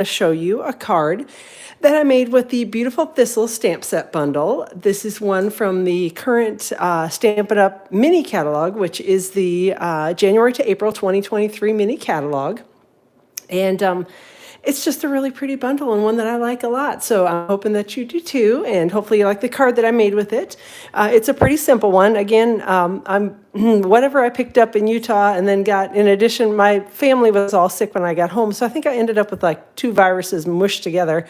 to show you a card that I made with the beautiful Thistle stamp set bundle. This is one from the current Stampin' Up! Mini catalog, which is the January to April 2023 mini catalog. And it's just a really pretty bundle and one that I like a lot. So I'm hoping that you do too, and hopefully you like the card that I made with it. It's a pretty simple one. Again, I'm whatever I picked up in Utah and then got, in addition, my family was all sick when I got home. So I think I ended up with like 2 viruses mushed together.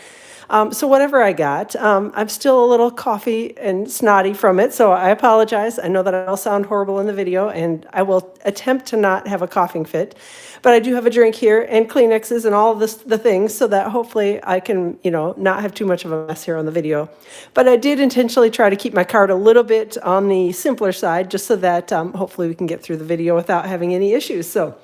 So whatever I got, I'm still a little coughy and snotty from it, so I apologize. I know that I'll sound horrible in the video, and I will attempt to not have a coughing fit. But I do have a drink here and Kleenexes and all of the things, so that hopefully I can, not have too much of a mess here on the video. But I did intentionally try to keep my card a little bit on the simpler side, just so that hopefully we can get through the video without having any issues. So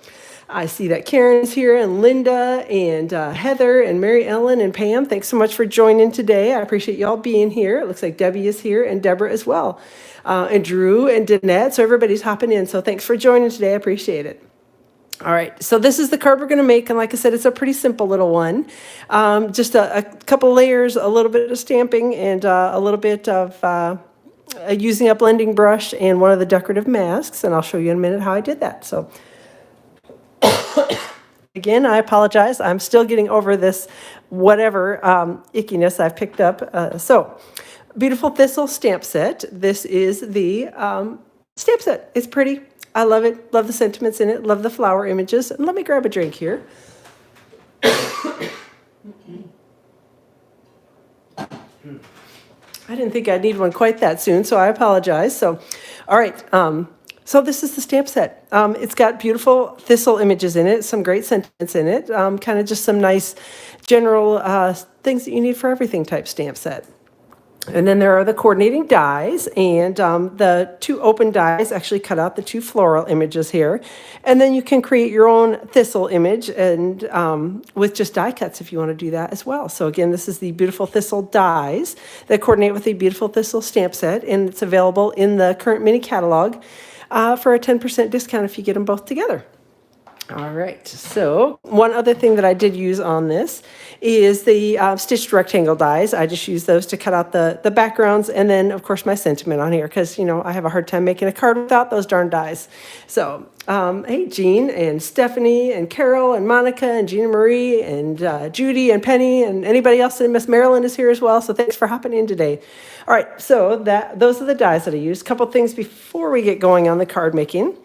I see that Karen's here, and Linda, and Heather, and Mary Ellen, and Pam. Thanks so much for joining today. I appreciate y'all being here. It looks like Debbie is here, and Deborah as well, and Drew, and Danette. So everybody's hopping in. So thanks for joining today. I appreciate it. All right, so this is the card we're going to make, and like I said, it's a pretty simple little one. Just a couple layers, a little bit of stamping, and a little bit of using a blending brush and one of the decorative masks, and I'll show you in a minute how I did that. So again, I apologize. I'm still getting over this whatever ickiness I've picked up. So, beautiful Thistle stamp set. This is the stamp set. It's pretty. I love it. Love the sentiments in it. Love the flower images. And let me grab a drink here. I didn't think I'd need one quite that soon, so I apologize. So, all right. So this is the stamp set. It's got beautiful Thistle images in it, some great sentiments in it, kind of just some nice general things that you need for everything type stamp set. And then there are the coordinating dies, and the 2 open dies actually cut out the 2 floral images here. And then you can create your own Thistle image, and with just die cuts if you want to do that as well. So again, this is the beautiful Thistle dies that coordinate with the beautiful Thistle stamp set, and it's available in the current mini catalog for a 10% discount if you get them both together. All right, so one other thing that I did use on this is the stitched rectangle dies. I just use those to cut out the backgrounds, and then of course my sentiment on here, because I have a hard time making a card without those darn dies. So hey, Jean and Stephanie and Carol and Monica and Gina Marie and Judy and Penny and anybody else, and Miss Marilyn is here as well, so thanks for hopping in today. All right, so those are the dies that I used. A couple things before we get going on the card making.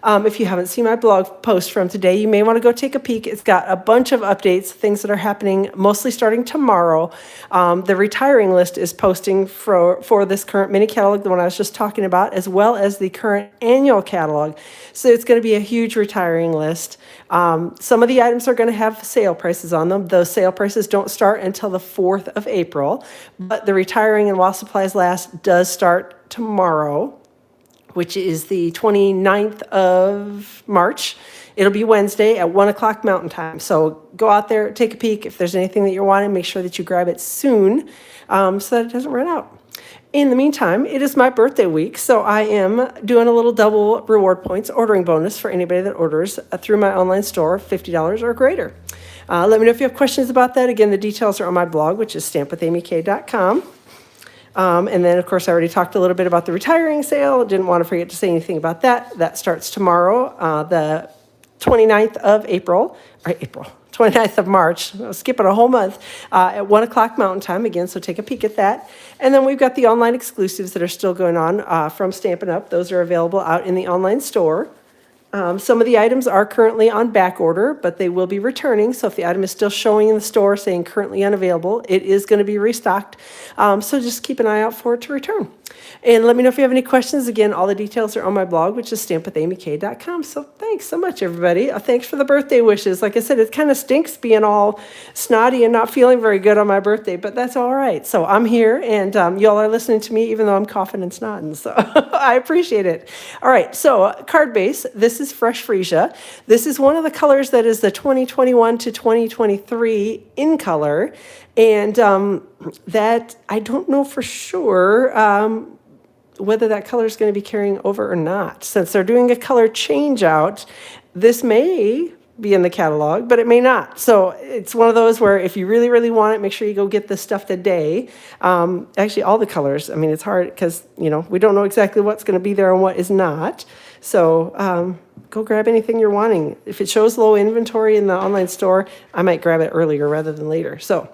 If you haven't seen my blog post from today, you may want to go take a peek. It's got a bunch of updates, things that are happening mostly starting tomorrow. The retiring list is posting for this current mini catalog, the one I was just talking about, as well as the current annual catalog. So it's going to be a huge retiring list. Some of the items are going to have sale prices on them. Those sale prices don't start until the 4th of April, but the retiring and while supplies last does start tomorrow, which is the 29th of March. It'll be Wednesday at 1 o'clock Mountain Time. So go out there, take a peek. If there's anything that you're wanting, make sure that you grab it soon so that it doesn't run out. In the meantime, it is my birthday week, so I am doing a little double reward points ordering bonus for anybody that orders through my online store, $50 or greater. Let me know if you have questions about that. Again, the details are on my blog, which is stampwithamyk.com. And then, of course, I already talked a little bit about the retiring sale. Didn't want to forget to say anything about that. That starts tomorrow, the 29th of April, 29th of March. I'm skipping a whole month at 1 o'clock Mountain Time again, so take a peek at that. And then we've got the online exclusives that are still going on from Stampin' Up. Those are available out in the online store. Some of the items are currently on back order, but they will be returning. So if the item is still showing in the store saying currently unavailable, it is going to be restocked. So just keep an eye out for it to return. And let me know if you have any questions. Again, all the details are on my blog, which is stampwithamyk.com. So thanks so much, everybody. Thanks for the birthday wishes. Like I said, it kind of stinks being all snotty and not feeling very good on my birthday, but that's all right. So I'm here, and y'all are listening to me, even though I'm coughing and snotting. So I appreciate it. All right, so card base. This is Fresh Freesia. This is one of the colors that is the 2021 to 2023 in color. And that I don't know for sure whether that color is going to be carrying over or not. Since they're doing a color change out, this may be in the catalog, but it may not. So it's one of those where if you really, really want it, make sure you go get this stuff today. Actually, all the colors. I mean, it's hard because, you know, we don't know exactly what's going to be there and what is not. So go grab anything you're wanting. If it shows low inventory in the online store, I might grab it earlier rather than later. So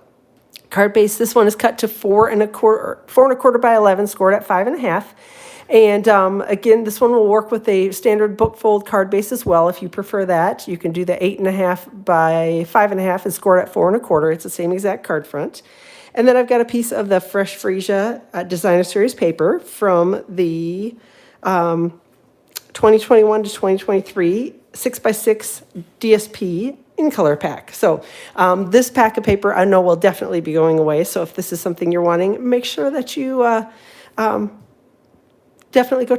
card base, this one is cut to 4 1/4 by 11, scored at 5.5. And again, this one will work with a standard book fold card base as well. If you prefer that, you can do the 8.5 by 5.5 and score it at 4 1/4. It's the same exact card front. And then I've got a piece of the Fresh Freesia Designer Series paper from the 2021 to 2023 6x6 DSP in color pack. So this pack of paper I know will definitely be going away. So if this is something you're wanting, make sure that you definitely go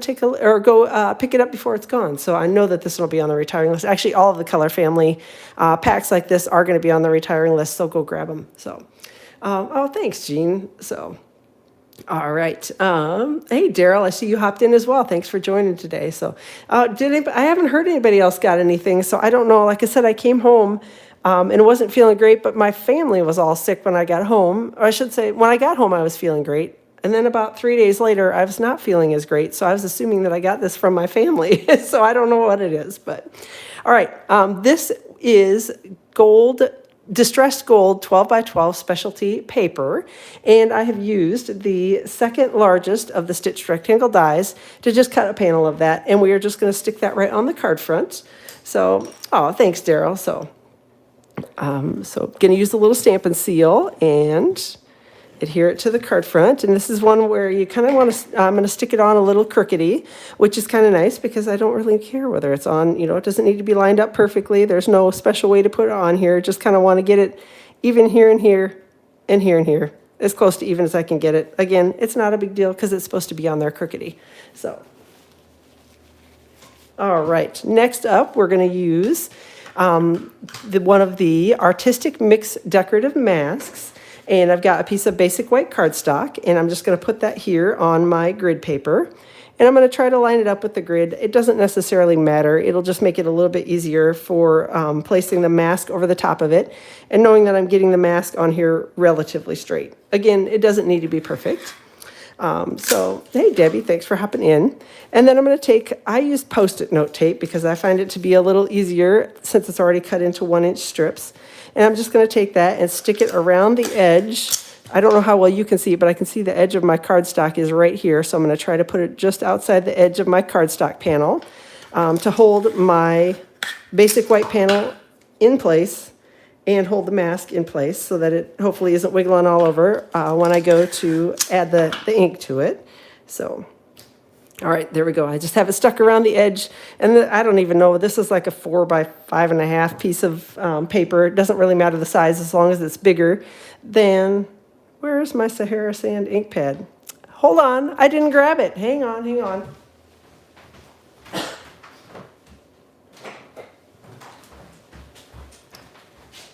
pick it up before it's gone. So I know that this will be on the retiring list. Actually, all of the color family packs like this are going to be on the retiring list, so go grab them. So, oh, thanks, Jean. So, all right. Hey, Daryl, I see you hopped in as well. Thanks for joining today. So, I haven't heard anybody else got anything, so I don't know. Like I said, I came home and it wasn't feeling great, but my family was all sick when I got home. Or I should say, when I got home, I was feeling great. And then about 3 days later, I was not feeling as great. So I was assuming that I got this from my family. So I don't know what it is. But all right, this is distressed gold 12 by 12 specialty paper. And I have used the second largest of the stitched rectangle dies to just cut a panel of that. And we are just going to stick that right on the card front. So, oh, thanks, Daryl. So going to use the little Stampin' seal and adhere it to the card front. And this is one where you kind of want to, I'm going to stick it on a little crookedy, which is kind of nice because I don't really care whether it's on, you know, it doesn't need to be lined up perfectly. There's no special way to put it on here. Just kind of want to get it even here and here and here and here, as close to even as I can get it. Again, it's not a big deal because it's supposed to be on there crookedy. So, all right, next up, we're going to use one of the Artistic Mix Decorative Masks. And I've got a piece of basic white cardstock, and I'm just going to put that here on my grid paper. And I'm going to try to line it up with the grid. It doesn't necessarily matter. It'll just make it a little bit easier for placing the mask over the top of it and knowing that I'm getting the mask on here relatively straight. Again, it doesn't need to be perfect. So, hey, Debbie, thanks for hopping in. And then I'm going to I use Post-it note tape because I find it to be a little easier since it's already cut into 1-inch strips. And I'm just going to take that and stick it around the edge. I don't know how well you can see it, but I can see the edge of my cardstock is right here. So I'm going to try to put it just outside the edge of my cardstock panel to hold my basic white panel in place and hold the mask in place so that it hopefully isn't wiggling all over when I go to add the ink to it. So, all right, there we go. I just have it stuck around the edge. And I don't even know, this is like a 4 by 5.5 piece of paper. It doesn't really matter the size as long as it's bigger than, where's my Sahara Sand ink pad? Hold on, I didn't grab it. Hang on, hang on.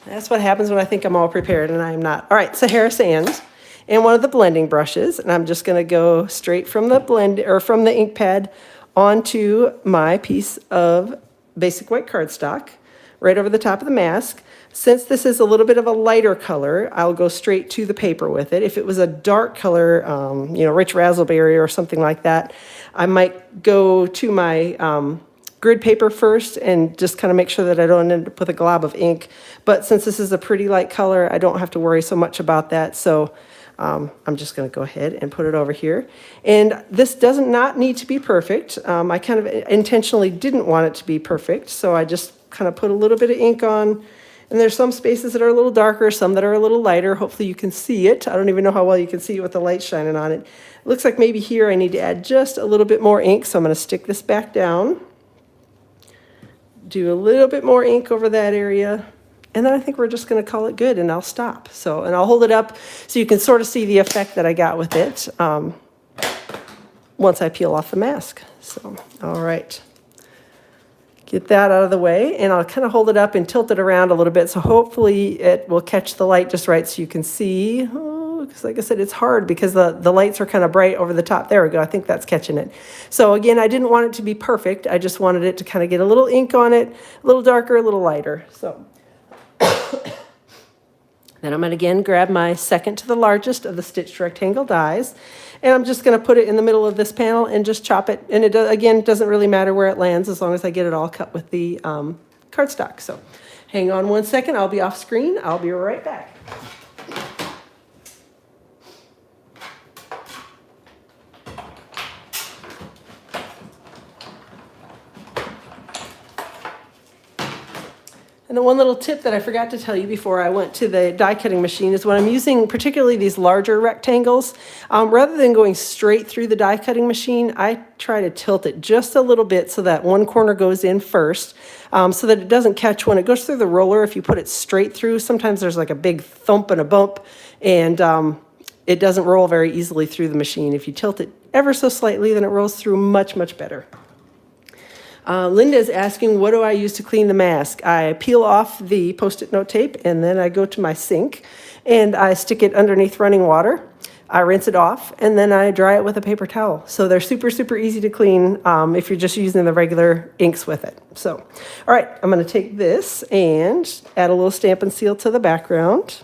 That's what happens when I think I'm all prepared and I am not. All right, Sahara Sand and one of the blending brushes, and I'm just going to go straight from the ink pad onto my piece of basic white cardstock right over the top of the mask. Since this is a little bit of a lighter color, I'll go straight to the paper with it. If it was a dark color, rich raspberry or something like that, I might go to my grid paper first and just kind of make sure that I don't end up with a glob of ink. But since this is a pretty light color, I don't have to worry so much about that. So I'm just going to go ahead and put it over here. And this does not need to be perfect. I kind of intentionally didn't want it to be perfect. So I just kind of put a little bit of ink on. And there's some spaces that are a little darker, some that are a little lighter. Hopefully you can see it. I don't even know how well you can see it with the light shining on it. It looks like maybe here I need to add just a little bit more ink. So I'm going to stick this back down. Do a little bit more ink over that area. And then I think we're just going to call it good and I'll stop. And I'll hold it up so you can sort of see the effect that I got with it once I peel off the mask. So, all right. Get that out of the way and I'll kind of hold it up and tilt it around a little bit. So hopefully it will catch the light just right so you can see. Oh, because like I said, it's hard because the lights are kind of bright over the top. There we go. I think that's catching it. So again, I didn't want it to be perfect. I just wanted it to kind of get a little ink on it, a little darker, a little lighter. So then I'm going to again grab my second to the largest of the stitched rectangle dies, and I'm just going to put it in the middle of this panel and just chop it. And it does, again, it doesn't really matter where it lands as long as I get it all cut with the cardstock. So hang on one second. I'll be off screen. I'll be right back. And the one little tip that I forgot to tell you before I went to the die cutting machine is when I'm using particularly these larger rectangles, rather than going straight through the die cutting machine, I try to tilt it just a little bit so that one corner goes in first, so that it doesn't catch when it goes through the roller. If you put it straight through, sometimes there's like a big thump and a bump, and it doesn't roll very easily through the machine. If you tilt it ever so slightly, then it rolls through much, much better. Linda is asking, what do I use to clean the mask? I peel off the Post-it note tape, and then I go to my sink, and I stick it underneath running water. I rinse it off, and then I dry it with a paper towel. So they're super, super easy to clean if you're just using the regular inks with it. So, all right, I'm going to take this and add a little Stampin' Seal to the background.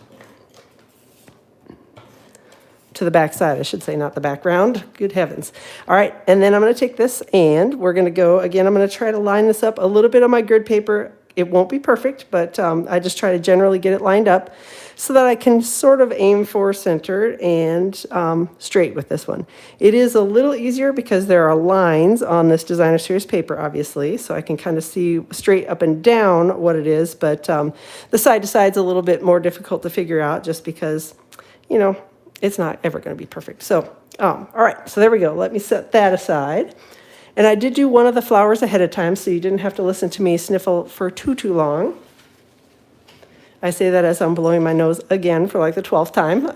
To the back side, I should say, not the background. Good heavens. All right, and then I'm going to take this and we're going to go, again, I'm going to try to line this up a little bit on my grid paper. It won't be perfect, but I just try to generally get it lined up so that I can sort of aim for centered and straight with this one. It is a little easier because there are lines on this Designer Series paper, obviously, so I can kind of see straight up and down what it is, but the side to side is a little bit more difficult to figure out just because, you know, it's not ever going to be perfect. So, all right, so there we go. Let me set that aside. And I did do one of the flowers ahead of time, so you didn't have to listen to me sniffle for too long. I say that as I'm blowing my nose again for like the 12th time.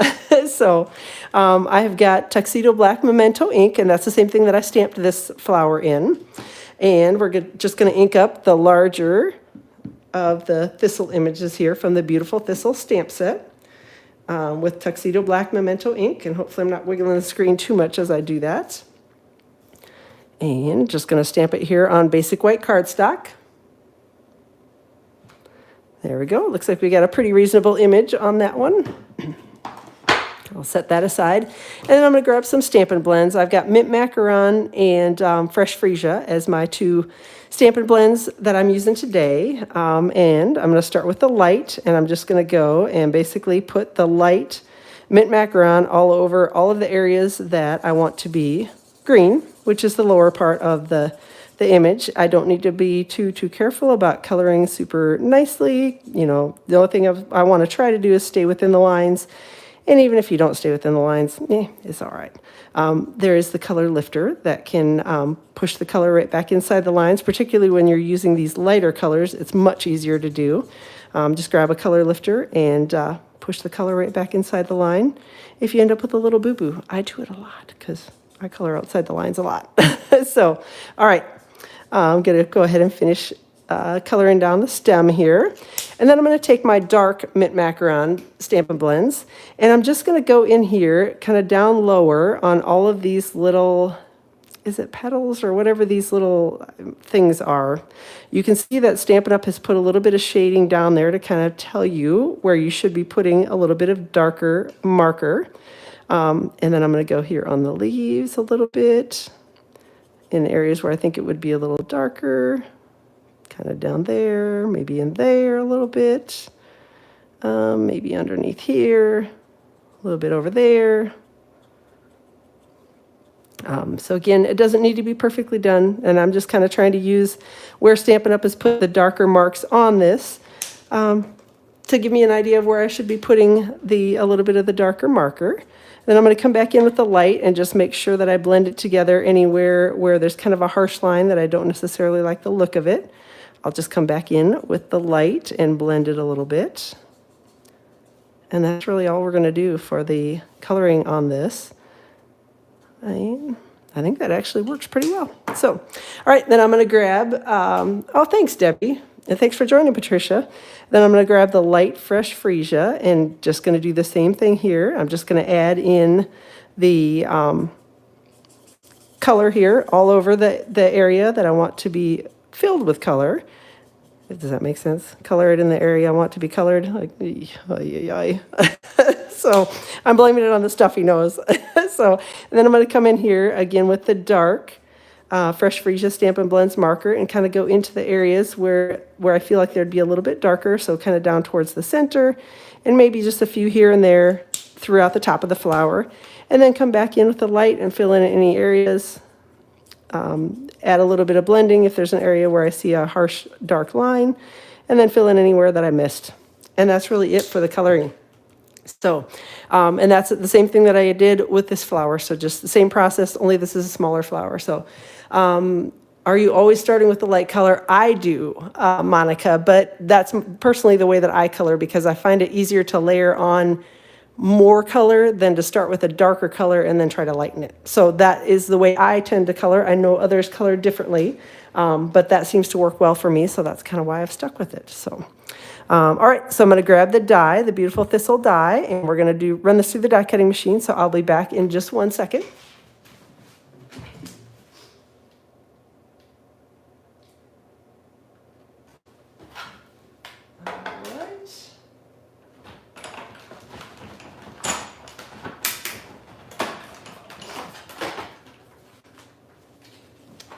So I have got Tuxedo Black Memento ink, and that's the same thing that I stamped this flower in. And we're just going to ink up the larger of the Thistle images here from the beautiful Thistle stamp set. With Tuxedo Black Memento ink, and hopefully I'm not wiggling the screen too much as I do that. And just going to stamp it here on basic white cardstock. There we go. Looks like we got a pretty reasonable image on that one. I'll set that aside. And then I'm going to grab some Stampin' Blends. I've got Mint Macaron and Fresh Freesia as my two Stampin' Blends that I'm using today. And I'm going to start with the light, and I'm just going to go and basically put the light Mint Macaron all over all of the areas that I want to be green, which is the lower part of the image. I don't need to be too careful about coloring super nicely. You know, the only thing I want to try to do is stay within the lines. And even if you don't stay within the lines, it's all right. There is the color lifter that can push the color right back inside the lines, particularly when you're using these lighter colors. It's much easier to do. Just grab a color lifter and push the color right back inside the line. If you end up with a little boo-boo, I do it a lot because I color outside the lines a lot. So, all right, I'm going to go ahead and finish coloring down the stem here. And then I'm going to take my dark Mint Macaron Stampin' Blends, and I'm just going to go in here kind of down lower on all of these little, is it petals or whatever these little things are. You can see that Stampin' Up! Has put a little bit of shading down there to kind of tell you where you should be putting a little bit of darker marker. And then I'm going to go here on the leaves a little bit in areas where I think it would be a little darker. Kind of down there, maybe in there a little bit, maybe underneath here, a little bit over there. So again, it doesn't need to be perfectly done, and I'm just kind of trying to use where Stampin' Up! Has put the darker marks on this to give me an idea of where I should be putting a little bit of the darker marker. Then I'm going to come back in with the light and just make sure that I blend it together anywhere where there's kind of a harsh line that I don't necessarily like the look of it. I'll just come back in with the light and blend it a little bit. And that's really all we're going to do for the coloring on this. I think that actually works pretty well. So, all right, then I'm going to grab, oh, thanks, Debbie. And thanks for joining, Patricia. Then I'm going to grab the light fresh freesia and just going to do the same thing here. I'm just going to add in the color here all over the area that I want to be filled with color. Does that make sense? Color it in the area I want to be colored. Like, so I'm blaming it on the stuffy nose. So, and then I'm going to come in here again with the dark Fresh Freesia Stampin' Blends marker and kind of go into the areas where I feel like there'd be a little bit darker. So kind of down towards the center and maybe just a few here and there throughout the top of the flower. And then come back in with the light and fill in any areas. Add a little bit of blending if there's an area where I see a harsh dark line, and then fill in anywhere that I missed. And that's really it for the coloring. So, and that's the same thing that I did with this flower. So just the same process, only this is a smaller flower. So, are you always starting with the light color? I do, Monica, but that's personally the way that I color because I find it easier to layer on more color than to start with a darker color and then try to lighten it. So that is the way I tend to color. I know others color differently, but that seems to work well for me. So that's kind of why I've stuck with it. So, all right, so I'm going to grab the die, the beautiful Thistle die, and we're going to run this through the die cutting machine. So I'll be back in just 1 second.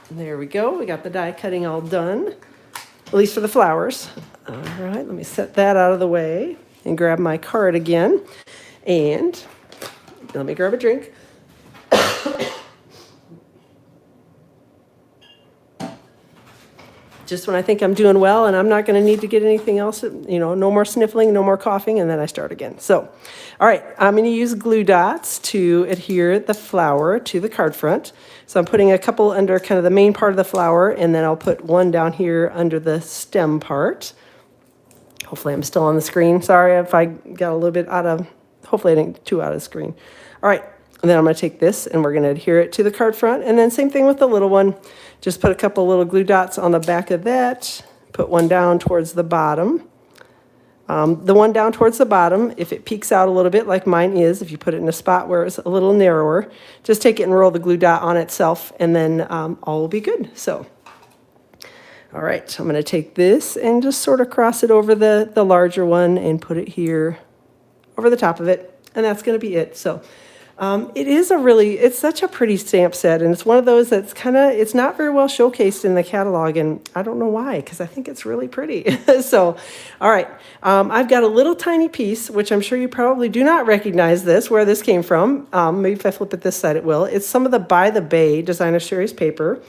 There we go. We got the die cutting all done, at least for the flowers. All right, let me set that out of the way and grab my card again. And let me grab a drink. Just when I think I'm doing well and I'm not going to need to get anything else, no more sniffling, no more coughing, and then I start again. So, all right, I'm going to use glue dots to adhere the flower to the card front. So I'm putting a couple under kind of the main part of the flower, and then I'll put one down here under the stem part. Hopefully I'm still on the screen. Sorry if I got a little bit hopefully I didn't get too out of the screen. All right, and then I'm going to take this and we're going to adhere it to the card front. And then same thing with the little one. Just put a couple little glue dots on the back of that. Put one down towards the bottom. The one down towards the bottom, if it peeks out a little bit like mine is, if you put it in a spot where it's a little narrower, just take it and roll the glue dot on itself, and then all will be good. So, all right, I'm going to take this and just sort of cross it over the larger one and put it here over the top of it, and that's going to be it. So, it's such a pretty stamp set, and it's one of those that's it's not very well showcased in the catalog, and I don't know why, because I think it's really pretty. So, all right, I've got a little tiny piece, which I'm sure you probably do not recognize where this came from. Maybe if I flip it this side, it will. It's some of the By the Bay Designer Series paper,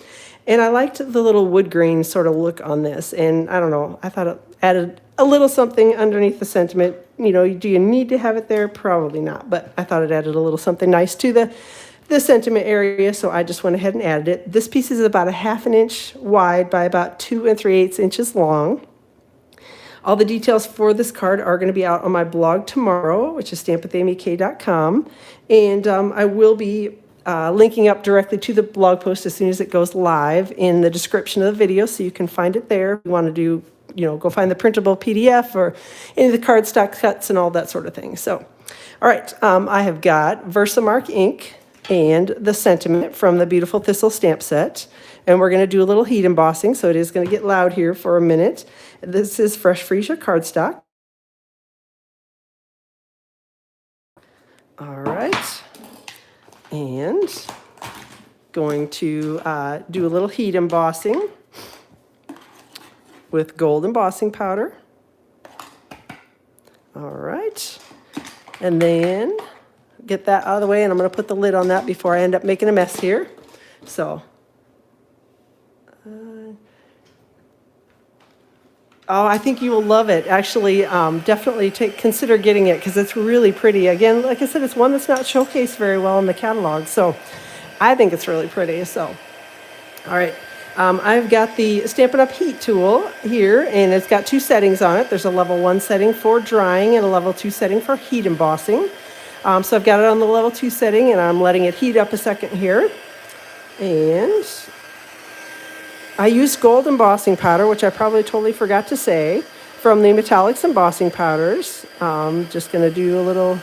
and I liked the little wood grain sort of look on this, and I don't know, I thought it added a little something underneath the sentiment. Do you need to have it there? Probably not, but I thought it added a little something nice to the sentiment area, so I just went ahead and added it. This piece is about 1/2 inch wide by about 2 3/8 inches long. All the details for this card are going to be out on my blog tomorrow, which is stampwithamyk.com, and I will be linking up directly to the blog post as soon as it goes live in the description of the video, so you can find it there if you want to do go find the printable PDF or any of the cardstock cuts and all that sort of thing. So, all right, I have got Versamark ink and the sentiment from the beautiful Thistle stamp set. And we're going to do a little heat embossing, so it is going to get loud here for a minute. This is Fresh Freesia cardstock. All right, and going to do a little heat embossing with gold embossing powder. All right, and then get that out of the way, and I'm going to put the lid on that before I end up making a mess here. So, I think you will love it. Actually, definitely consider getting it because it's really pretty. Again, like I said, it's one that's not showcased very well in the catalog, so I think it's really pretty. So, all right. I've got the Stampin' Up! Heat tool here, and it's got 2 settings on it. There's a level 1 setting for drying and a level 2 setting for heat embossing. So I've got it on the level 2 setting, and I'm letting it heat up a second here. And I used gold embossing powder, which I probably totally forgot to say, from the Metallics embossing powders. Just going to do a little,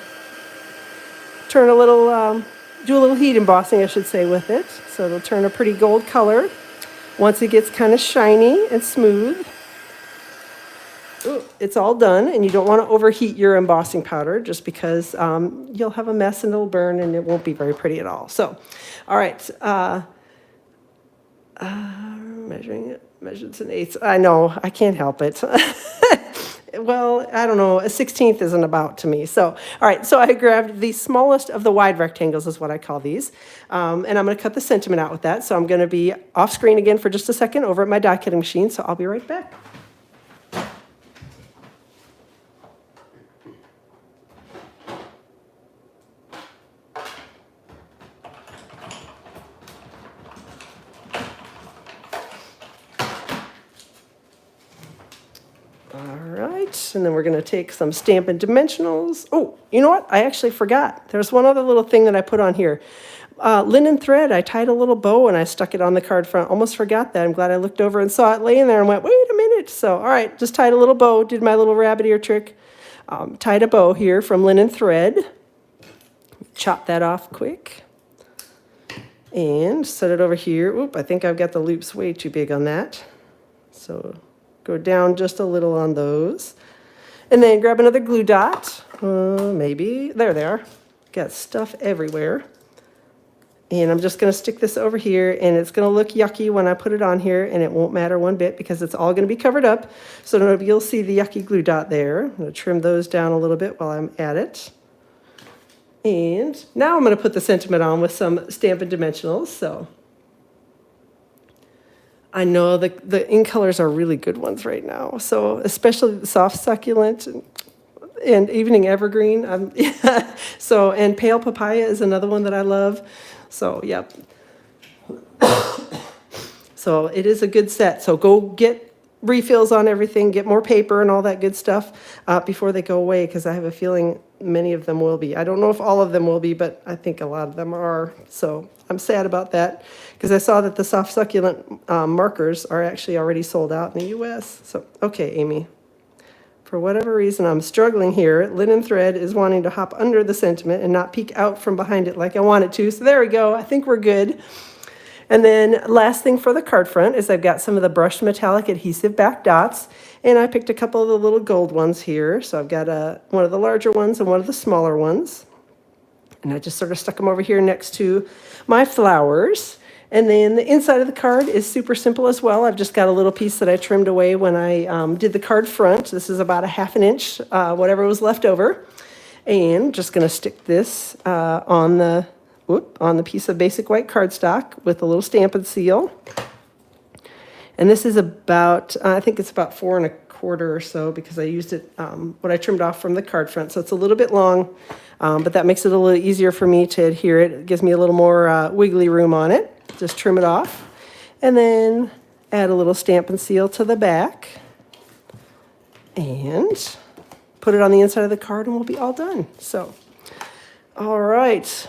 do a little heat embossing, I should say, with it. So it'll turn a pretty gold color once it gets kind of shiny and smooth. Ooh, it's all done, and you don't want to overheat your embossing powder just because you'll have a mess and it'll burn and it won't be very pretty at all. So, all right, measuring it, measured an eighth. I know, I can't help it. Well, I don't know, a 16th isn't about to me. So, all right, so I grabbed the smallest of the wide rectangles is what I call these. And I'm going to cut the sentiment out with that. So I'm going to be off screen again for just a second over at my die cutting machine. So I'll be right back. And then we're going to take some Stampin' dimensionals. Oh, you know what? I actually forgot. There's one other little thing that I put on here. Linen thread. I tied a little bow and I stuck it on the card front. Almost forgot that. I'm glad I looked over and saw it laying there and went, wait a minute. So, all right, just tied a little bow, did my little rabbit ear trick. Tied a bow here from linen thread. Chop that off quick. And set it over here. Oop, I think I've got the loops way too big on that. So go down just a little on those. And then grab another glue dot, maybe. There they are. Got stuff everywhere. And I'm just going to stick this over here, and it's going to look yucky when I put it on here, and it won't matter one bit because it's all going to be covered up. So you'll see the yucky glue dot there. I'm going to trim those down a little bit while I'm at it. And now I'm going to put the sentiment on with some Stampin' dimensionals. So I know the ink colors are really good ones right now. So especially the soft succulent and evening evergreen. So, and pale papaya is another one that I love. So, yep. So it is a good set. So go get refills on everything, get more paper and all that good stuff before they go away, because I have a feeling many of them will be. I don't know if all of them will be, but I think a lot of them are. So I'm sad about that, because I saw that the soft succulent markers are actually already sold out in the US. So, okay, Amy. For whatever reason, I'm struggling here. Linen thread is wanting to hop under the sentiment and not peek out from behind it like I want it to. So there we go. I think we're good. And then last thing for the card front is I've got some of the brushed metallic adhesive back dots, and I picked a couple of the little gold ones here. So I've got one of the larger ones and one of the smaller ones. And I just sort of stuck them over here next to my flowers. And then the inside of the card is super simple as well. I've just got a little piece that I trimmed away when I did the card front. This is about a ½ inch, whatever was left over. And just going to stick this on the piece of basic white cardstock with a little Stampin' seal. And this is about, I think it's about 4 1/4 or so, because I used it, what I trimmed off from the card front. So it's a little bit long, but that makes it a little easier for me to adhere it. It gives me a little more wiggly room on it. Just trim it off. And then add a little Stampin' seal to the back. And put it on the inside of the card and we'll be all done. So, all right.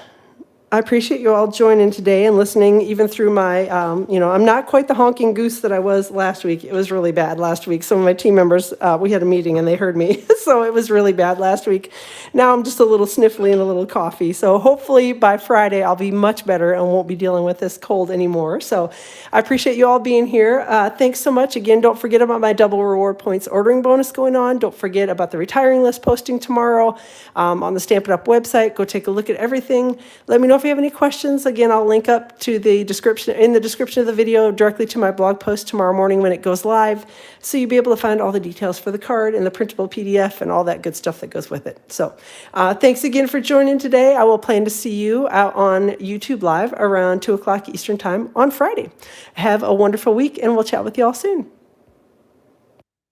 I appreciate you all joining today and listening, even through my, I'm not quite the honking goose that I was last week. It was really bad last week. Some of my team members, we had a meeting and they heard me. So it was really bad last week. Now I'm just a little sniffly and a little coughy. So hopefully by Friday, I'll be much better and won't be dealing with this cold anymore. So I appreciate you all being here. Thanks so much. Again, don't forget about my double reward points ordering bonus going on. Don't forget about the retiring list posting tomorrow on the Stampin' Up website. Go take a look at everything. Let me know if you have any questions. Again, I'll link up to the description of the video directly to my blog post tomorrow morning when it goes live. So you'll be able to find all the details for the card and the printable PDF and all that good stuff that goes with it. So thanks again for joining today. I will plan to see you out on YouTube Live around 2 o'clock Eastern Time on Friday. Have a wonderful week, and we'll chat with you all soon.